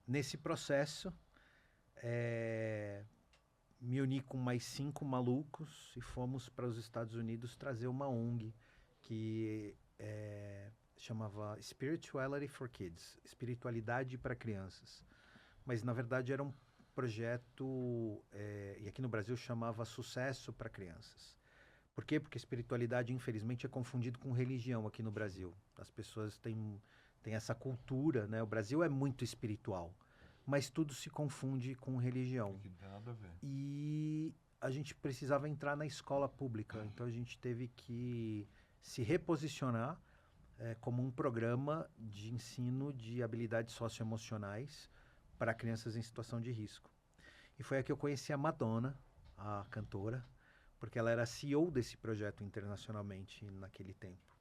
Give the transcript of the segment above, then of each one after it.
nesse processo, me uni com mais 5 malucos e fomos para os Estados Unidos trazer uma ONG que chamava Spirituality for Kids, Espiritualidade para Crianças. Mas, na verdade, era um projeto, e aqui no Brasil chamava Sucesso para Crianças. Por quê? Porque espiritualidade, infelizmente, é confundido com religião aqui no Brasil. As pessoas têm essa cultura, né? O Brasil é muito espiritual, mas tudo se confunde com religião. Que não tem nada a ver. E a gente precisava entrar na escola pública, então a gente teve que se reposicionar como um programa de ensino de habilidades socioemocionais para crianças em situação de risco. E foi aí que eu conheci a Madonna, a cantora, porque ela era CEO desse projeto internacionalmente naquele tempo.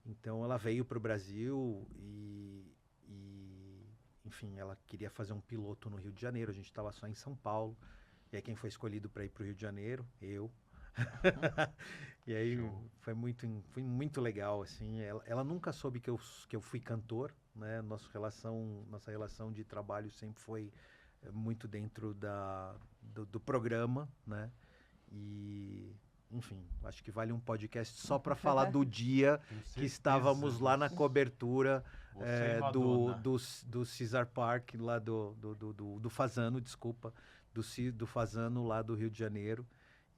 Então ela veio para o Brasil enfim, ela queria fazer um piloto no Rio de Janeiro, a gente estava só em São Paulo. E aí quem foi escolhido para ir para o Rio de Janeiro? Eu. E aí foi muito legal, assim. Ela nunca soube que eu fui cantor, né? Nossa relação de trabalho sempre foi muito dentro do programa, né? E, enfim, acho que vale um podcast só para falar do dia que estávamos lá na cobertura do Cesar Park, lá do Fasano, desculpa, do Fasano lá do Rio de Janeiro.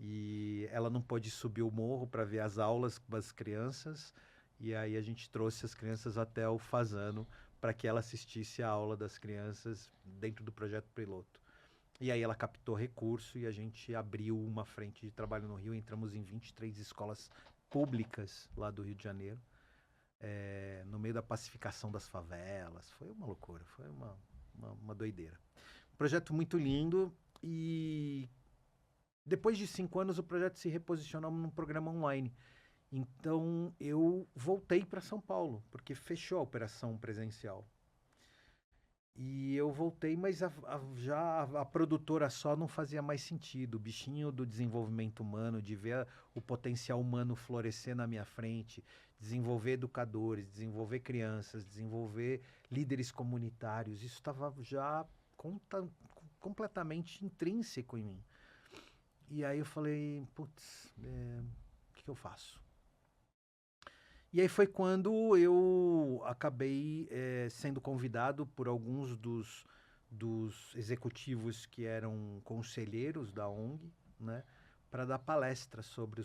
E ela não pôde subir o morro para ver as aulas das crianças, e aí a gente trouxe as crianças até o Fasano para que ela assistisse a aula das crianças dentro do projeto piloto. E aí ela captou recurso e a gente abriu uma frente de trabalho no Rio, entramos em 23 escolas públicas lá do Rio de Janeiro, no meio da pacificação das favelas. Foi uma loucura, foi uma doideira. Um projeto muito lindo. E depois de 5 anos o projeto se reposicionou num programa online. Então eu voltei para São Paulo, porque fechou a operação presencial. E eu voltei, mas já a produtora só não fazia mais sentido. O bichinho do desenvolvimento humano, de ver o potencial humano florescer na minha frente, desenvolver educadores, desenvolver crianças, desenvolver líderes comunitários, isso estava já completamente intrínseco em mim. E aí eu falei, putz, o que eu faço? E aí foi quando eu acabei sendo convidado por alguns dos executivos que eram conselheiros da ONG, né, para dar palestra sobre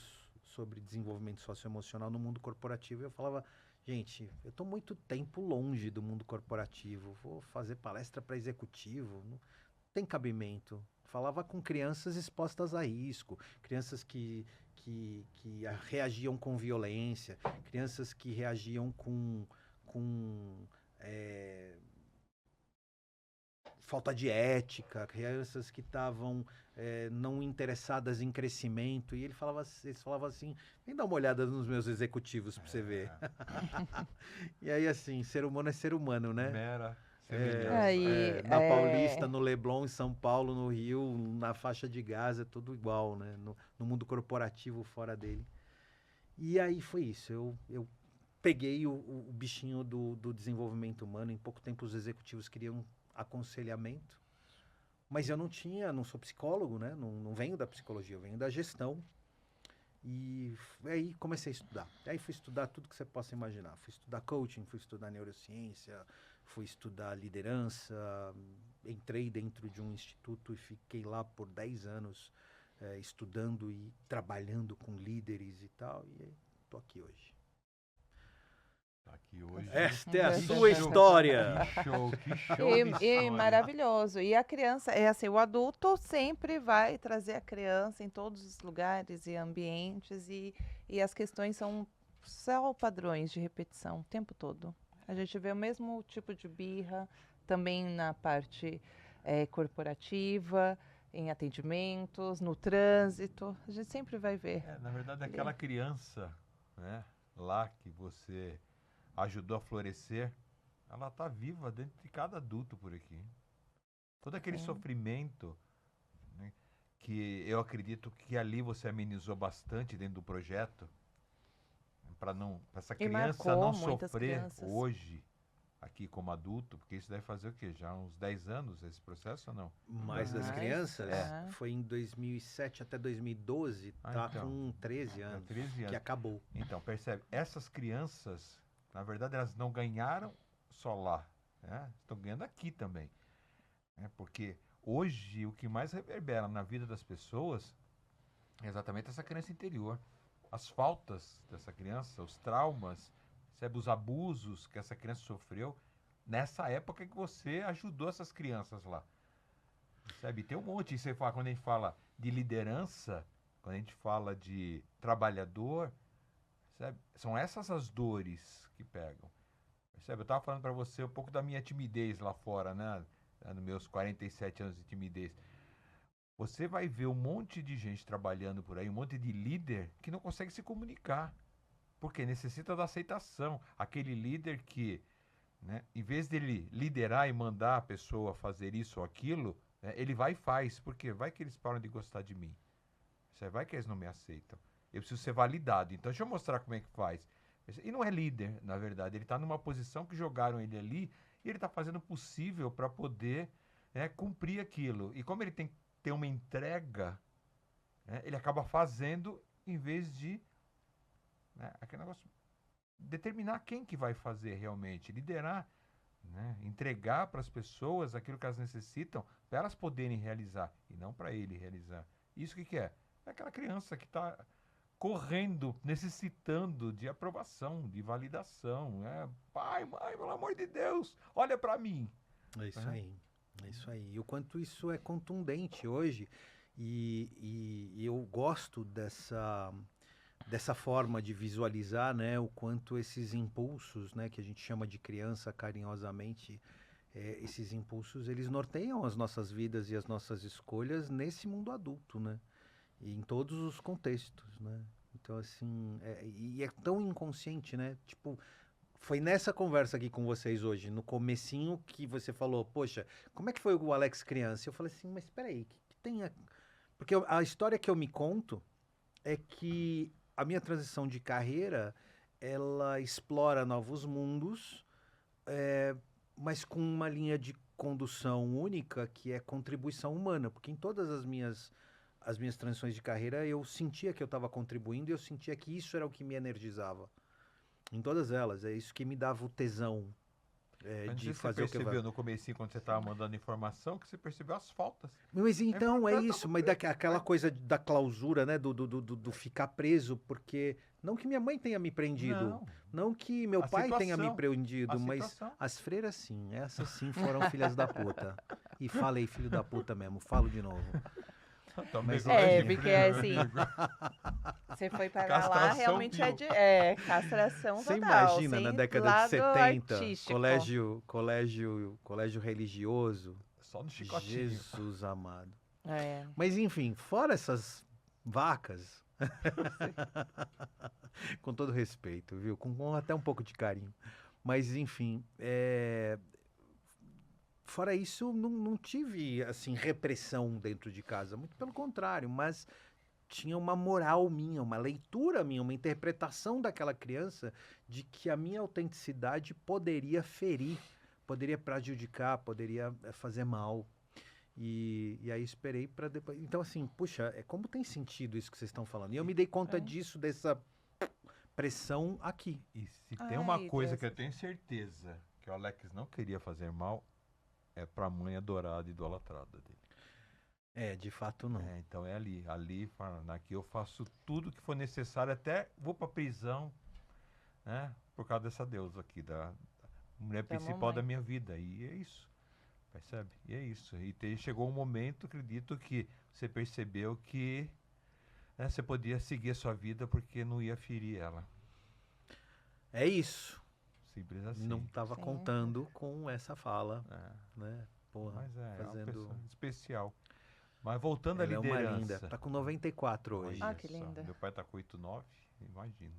desenvolvimento socioemocional no mundo corporativo. E eu falava, gente, eu estou muito tempo longe do mundo corporativo, vou fazer palestra para executivo, não tem cabimento. Falava com crianças expostas a risco, crianças que reagiam com violência, crianças que reagiam com falta de ética, crianças que estavam não interessadas em crescimento. E eles falavam assim, vem dar uma olhada nos meus executivos para você ver. E aí, assim, ser humano é ser humano, né? Mera Na Paulista, no Leblon, em São Paulo, no Rio, na faixa de Gaza, é tudo igual, né? No mundo corporativo fora dele. E aí foi isso. Eu peguei o bichinho do desenvolvimento humano. Em pouco tempo os executivos queriam aconselhamento. Mas eu não sou psicólogo, né? Não venho da psicologia, eu venho da gestão. E aí comecei a estudar. Aí fui estudar tudo que você possa imaginar. Fui estudar coaching, fui estudar neurociência, fui estudar liderança. Entrei dentro de um instituto e fiquei lá por 10 anos estudando e trabalhando com líderes e tal. E estou aqui hoje. Aqui hoje. Esta é a sua história. Que show de história. Maravilhoso. E a criança, assim, o adulto sempre vai trazer a criança em todos os lugares e ambientes e as questões são só padrões de repetição o tempo todo. A gente vê o mesmo tipo de birra também na parte corporativa, em atendimentos, no trânsito. A gente sempre vai ver. Na verdade, aquela criança, né, lá que você ajudou a florescer, ela está viva dentro de cada adulto por aqui. Todo aquele sofrimento, né, que eu acredito que ali você amenizou bastante dentro do projeto, para essa criança não sofrer hoje aqui como adulto, porque isso deve fazer o quê? Já uns 10 anos esse processo ou não? Mas das Mais, crianças, é. foi em 2007 até 2012, tá então. com 13 É anos, 13 que anos. acabou. Então, percebe? Essas crianças, na verdade, elas não ganharam só lá, né? Estão ganhando aqui também. Né? Porque hoje o que mais reverbera na vida das pessoas é exatamente essa criança interior. As faltas dessa criança, os traumas, sabe, os abusos que essa criança sofreu nessa época que você ajudou essas crianças lá. Sabe? Tem um monte. Você fala, quando a gente fala de liderança, quando a gente fala de trabalhador, sabe? São essas as dores que pegam. Percebe? Eu estava falando para você um pouco da minha timidez lá fora, né? Nos meus 47 anos de timidez. Você vai ver um monte de gente trabalhando por aí, um monte de líder que não consegue se comunicar. Porque necessita da aceitação. Aquele líder que, né, em vez dele liderar e mandar a pessoa fazer isso ou aquilo, né, ele vai e faz. Porque vai que eles param de gostar de mim. Vai que eles não me aceitam. Eu preciso ser validado. Então deixa eu mostrar como é que faz. E não é líder, na verdade. Ele está numa posição que jogaram ele ali e ele está fazendo o possível para poder, né, cumprir aquilo. E como ele tem que ter uma entrega, né, ele acaba fazendo em vez de, né, aquele negócio, determinar quem que vai fazer realmente, liderar, né, entregar para as pessoas aquilo que elas necessitam para elas poderem realizar e não para ele realizar. Isso que é? É aquela criança que está correndo, necessitando de aprovação, de validação. Pai, mãe, pelo amor de Deus, olha para mim. É isso aí. É isso aí. E o quanto isso é contundente hoje. E eu gosto dessa forma de visualizar, né, o quanto esses impulsos, né, que a gente chama de criança carinhosamente, esses impulsos, eles norteiam as nossas vidas e as nossas escolhas nesse mundo adulto, né? E em todos os contextos, né? Então, assim, e é tão inconsciente, né? Tipo, foi nessa conversa aqui com vocês hoje, no comecinho, que você falou, poxa, como é que foi o Alex criança? Eu falei assim, mas peraí, que tem... Porque a história que eu me conto é que a minha transição de carreira, ela explora novos mundos, mas com uma linha de condução única, que é contribuição humana, porque em todas as minhas transições de carreira, eu sentia que eu estava contribuindo e eu sentia que isso era o que me energizava. Em todas elas, é isso que me dava o tesão Mas não sei de se você fazer o que eu percebeu no comecinho, quando você estava mandando informação, que você percebeu as faltas. Mas então, é importante isso, mas aquela coisa da clausura, né, do ficar preso, porque não que minha mãe tenha me prendido, não que meu A pai tenha me situação, prendido, a mas situação. as freiras sim, essas sim foram filhas da puta. E falei filho da puta mesmo, falo de novo. Mas Porque assim, você foi parar lá, Castração realmente vil. castração Você total, imagina na sem década de lado 70, artístico. colégio religioso, Só no chicotinho. Jesus amado. É. Mas enfim, fora essas vacas, com todo respeito, viu? Com até um pouco de carinho. Mas enfim, fora isso, não tive assim repressão dentro de casa, muito pelo contrário, mas tinha uma moral minha, uma leitura minha, uma interpretação daquela criança de que a minha autenticidade poderia ferir, poderia prejudicar, poderia fazer mal. E aí esperei para depois. Então, assim, puxa, como tem sentido isso que vocês estão falando? E eu me dei conta disso, dessa pressão aqui. E se tem uma coisa que eu tenho certeza que o Alex não queria fazer mal, é pra mãe adorada e idolatrada dele. De fato não. Então é ali. Aqui eu faço tudo que for necessário, até vou pra prisão, né? Por causa dessa deusa aqui, da mulher principal da minha vida. E é isso. Percebe? E é isso. E chegou um momento, acredito, que você percebeu que, né, você podia seguir a sua vida porque não ia ferir ela. É isso. Simples assim. Não estava contando com essa fala, né? Porra, mas é uma fazendo... pessoa especial. Mas voltando à Ela liderança. é uma linda. Tá com 94 hoje. Ah, que linda. Meu pai tá com 89, imagina.